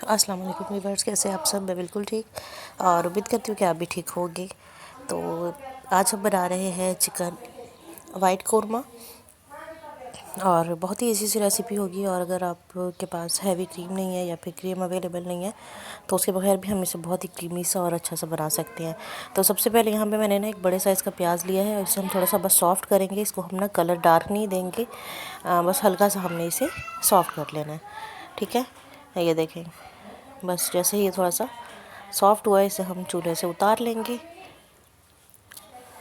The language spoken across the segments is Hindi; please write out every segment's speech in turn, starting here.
अस्सलाम वालेकुम व्यूअर्स, कैसे आप सब। मैं बिल्कुल ठीक और उम्मीद करती हूँ कि आप भी ठीक होंगे। तो आज हम बना रहे हैं चिकन वाइट कौरमा और बहुत ही इजी सी रेसिपी होगी। और अगर आपके पास हैवी क्रीम नहीं है या फिर क्रीम अवेलेबल नहीं है तो उसके बगैर भी हम इसे बहुत ही क्रीमी सा और अच्छा सा बना सकते हैं। तो सबसे पहले यहाँ पे मैंने ना एक बड़े साइज़ का प्याज लिया है और इसे हम थोड़ा सा बस सॉफ्ट करेंगे। इसको हम ना कलर डार्क नहीं देंगे, बस हल्का सा हमने इसे सॉफ्ट कर लेना है। ठीक है, ये देखें, बस जैसे ही ये थोड़ा सा सॉफ्ट हुआ है इसे हम चूल्हे से उतार लेंगे।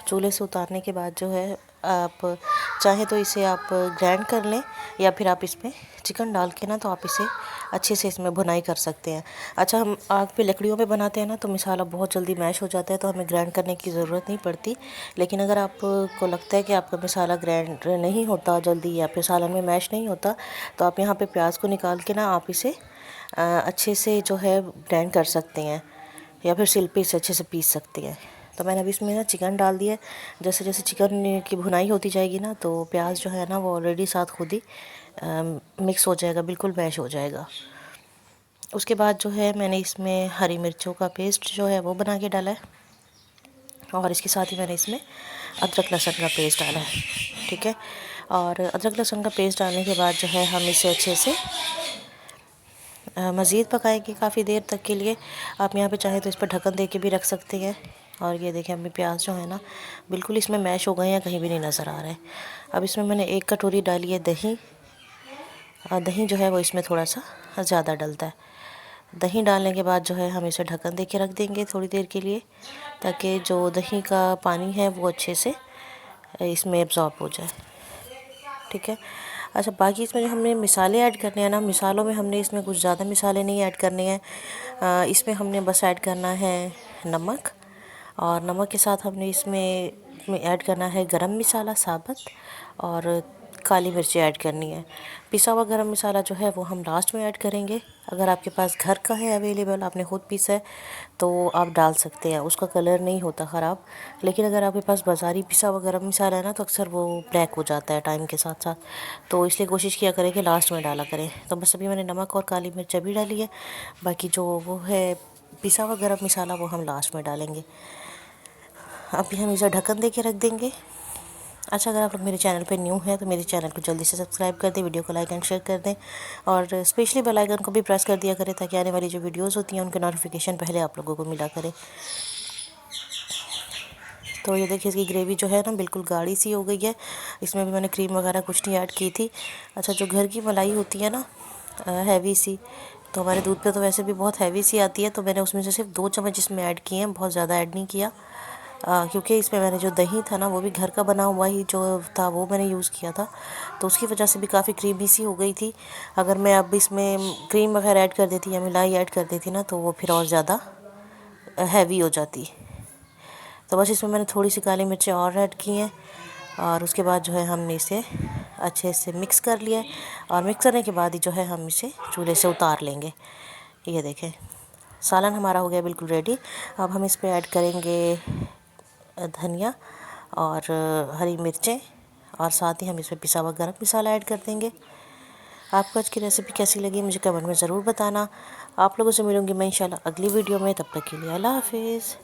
चूल्हे से उतारने के बाद जो है आप चाहे तो इसे आप ग्राइंड कर लें या फिर आप इसमें चिकन डाल के ना तो आप इसे अच्छे से इसमें भुनाई कर सकते हैं। अच्छा, हम आग पे लकड़ियों पे बनाते हैं ना तो मसाला बहुत जल्दी मैश हो जाता है, तो हमें ग्राइंड करने की ज़रूरत नहीं पड़ती। लेकिन अगर आपको लगता है कि आपका मसाला ग्राइंड नहीं होता जल्दी या फिर सालन में मैश नहीं होता तो आप यहाँ पे प्याज को निकाल के ना आप इसे अच्छे से जो है ग्राइंड कर सकते हैं या फिर सिल पे इसे अच्छे से पीस सकते हैं। तो मैंने अभी इसमें ना चिकन डाल दिया है। जैसे जैसे चिकन की भुनाई होती जाएगी ना तो प्याज जो है ना वो ऑलरेडी साथ खुद ही मिक्स हो जाएगा, बिल्कुल मैश हो जाएगा। उसके बाद जो है मैंने इसमें हरी मिर्चों का पेस्ट जो है वो बना के डाला है और इसके साथ ही मैंने इसमें अदरक लहसुन का पेस्ट डाला है। ठीक है, और अदरक लहसुन का पेस्ट डालने के बाद जो है हम इसे अच्छे से मज़ीद पकाएंगे काफ़ी देर तक के लिए। आप यहाँ पे चाहें तो इस पर ढक्कन दे के भी रख सकते हैं। और ये देखें, अभी प्याज जो है ना बिल्कुल इसमें मैश हो गए हैं, कहीं भी नहीं नज़र आ रहा है। अब इसमें मैंने 1 कटोरी डाली है दही। दही जो है वो इसमें थोड़ा सा ज़्यादा डलता है। दही डालने के बाद जो है हम इसे ढक्कन दे के रख देंगे थोड़ी देर के लिए, ताकि जो दही का पानी है वो अच्छे से इसमें एब्ज़ॉर्ब हो जाए। ठीक है, अच्छा, बाकी इसमें जो हमने मिसाले ऐड करने हैं ना, मिसालों में हमने इसमें कुछ ज़्यादा मिसाले नहीं ऐड करने हैं। इसमें हमने बस ऐड करना है नमक, और नमक के साथ हमने इसमें ऐड करना है गरम मसाला साबुत और काली मिर्ची ऐड करनी है। पिसा हुआ गरम मसाला जो है वो हम लास्ट में ऐड करेंगे। अगर आपके पास घर का है अवेलेबल, आपने ख़ुद पीसा है तो आप डाल सकते हैं, उसका कलर नहीं होता ख़राब। लेकिन अगर आपके पास बाज़ारी पिसा हुआ गरम मसाला है ना तो अक्सर वो ब्लैक हो जाता है टाइम के साथ साथ, तो इसलिए कोशिश किया करें कि लास्ट में डाला करें। तो बस अभी मैंने नमक और काली मिर्च अभी डाली है, बाकी जो वो है पिसा हुआ गरम मसाला वो हम लास्ट में डालेंगे। अभी हम इसे ढक्कन दे के रख देंगे। अच्छा, अगर आप लोग मेरे चैनल पे न्यू हैं तो मेरे चैनल को जल्दी से सब्सक्राइब कर दें, वीडियो को लाइक एंड शेयर कर दें और स्पेशली बेल आइकन को भी प्रेस कर दिया करें ताकि आने वाली जो वीडियोस होती हैं उनके नोटिफिकेशन पहले आप लोगों को मिला करे। तो ये देखिए, इसकी ग्रेवी जो है ना बिल्कुल गाढ़ी सी हो गई है। इसमें भी मैंने क्रीम वगैरह कुछ नहीं ऐड की थी। अच्छा, जो घर की मलाई होती है ना हैवी सी, तो हमारे दूध पे तो वैसे भी बहुत हैवी सी आती है, तो मैंने उसमें से सिर्फ 2 चम्मच इसमें ऐड किए हैं, बहुत ज़्यादा ऐड नहीं किया। क्योंकि इसमें मैंने जो दही था ना वो भी घर का बना हुआ ही जो था वो मैंने यूज़ किया था, तो उसकी वजह से भी काफ़ी क्रीमी सी हो गई थी। अगर मैं अब इसमें क्रीम वगैरह ऐड कर देती या मलाई ऐड कर देती ना तो वो फिर और ज़्यादा हैवी हो जाती। तो बस इसमें मैंने थोड़ी सी काली मिर्चें और ऐड की हैं और उसके बाद जो है हमने इसे अच्छे से मिक्स कर लिया है। और मिक्स करने के बाद ही जो है हम इसे चूल्हे से उतार लेंगे। ये देखें, सालन हमारा हो गया बिल्कुल रेडी। अब हम इस पर ऐड करेंगे धनिया और हरी मिर्चें और साथ ही हम इसमें पिसा हुआ गरम मसाला ऐड कर देंगे। आपको आज की रेसिपी कैसी लगी मुझे कमेंट में ज़रूर बताना। आप लोगों से मिलूँगी मैं इंशाल्लाह अगली वीडियो में, तब तक के लिए अल्लाह हाफिज़।